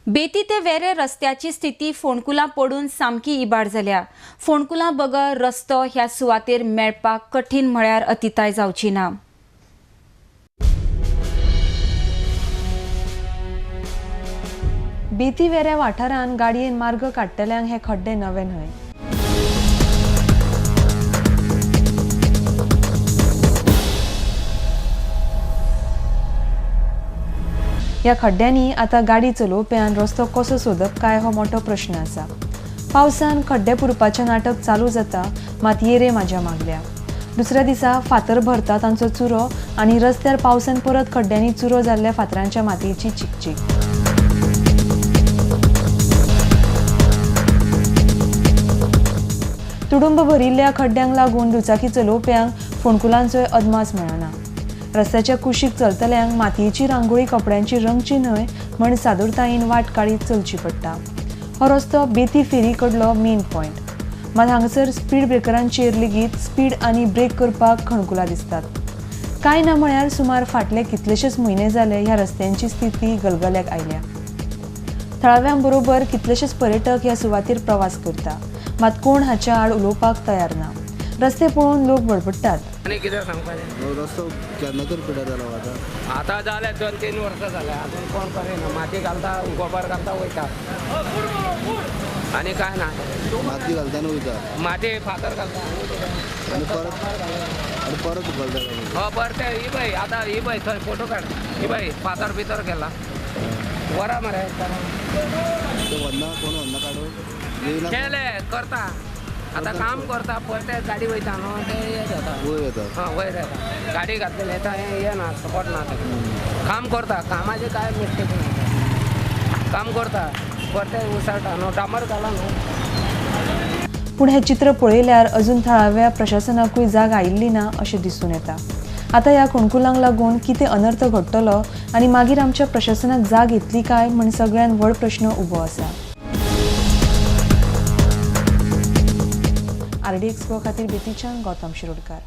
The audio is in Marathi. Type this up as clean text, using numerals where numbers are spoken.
बेती ते वेरे रस्त्याची स्थिती फोंडकुलां पडून सामकी इबाड जाल्या। फोंडकुलां बगर रस्तो ह्या सुवातेर मेळपाक कठीण म्हळ्यार अतिताय जावची ना। बेती वेऱ्या वाठारांत गाडयेन मार्ग काडटल्यांक हे खड्डे नवे न्हय। ह्या खड्ड्यांनी आतां गाडी चलोवप्यान रस्तो कसो सोदप काय हो मोठो प्रश्न आसा। पावसान खड्डे पुरपाचें नाटक चालू जाता, मात येरे म्हाज्या मागल्या। दुसऱ्या दिसा फातर भरता तांचो चुरो आनी रस्त्यार पावसान परत खड्ड्यांनी चुरो जाल्ल्या फातरांच्या मातयेची चिकचीक। तुडुंब भरिल्ल्या खड्ड्यांक लागून दुचाकी चलोवप्यांक फोंडकुलांचोय अदमास मेळना। रस्त्याच्या कुशीक चलतल्यांक मातयेची रांगोळी कपड्यांची रंगची न्हय म्हण सादूरतायेन वाट काडीत चलची पडटा। हो रस्तो बेती फेरी कडलो मेन पॉयंट, मात हांगासर स्पीड ब्रेकरांचेर लेगीत स्पीड आनी ब्रेक करपाक खणकुलां दिसतात। कांय ना म्हळ्यार सुमार फाटले कितलेशेच म्हयने जाले ह्या रस्त्यांची स्थिती गलगल्याक आयल्या। थळाव्यां बरोबर कितलेशेच पर्यटक ह्या सुवातेर प्रवास करता, मात कोण हाच्या आड उलोवपाक तयार ना। रस्ते पळोवन लोक बडबडटात। आणि कितें सांगपाचें रस्तो केन्ना तर पिड्यार जालो आतां जाले 2-3 वर्सां जाले अजून कोण करिना। माती घालता गोबर घालता वयता आनी कांय ना। माती घालता आनी वयता माती फातर घालता आनी परत घालता। हो बरें ही पळय आतां ही पळय थंय फोटो काड ही पळय फातर भितर गेला वरा मरे ते वन्ना कोण वन्ना काडून केले करता आतां काम करता पळय गाडी वयता न्हू ते हे जाता वयर येता। हां वयर येता गाडी घातलेली येता हे ना सपोर्ट ना काम करता कामाचे काय मिस्टेक ना काम करता परते उसळटा न्हू डांबर घाला न्हू। पूण हे चित्र पळयल्यार अजून थळाव्या प्रशासनाकूय जाग आयिल्ली ना अशें दिसून येता। आतां ह्या फोंडकुलांक लागून कितें अनर्थ घडटलो आनी मागीर आमच्या प्रशासनाक जाग येतली काय म्हण सगळ्यान व्हड प्रश्न उबो आसा। RD एक्सपो खातीर बेतीच्यान गौतम शिरोडकार।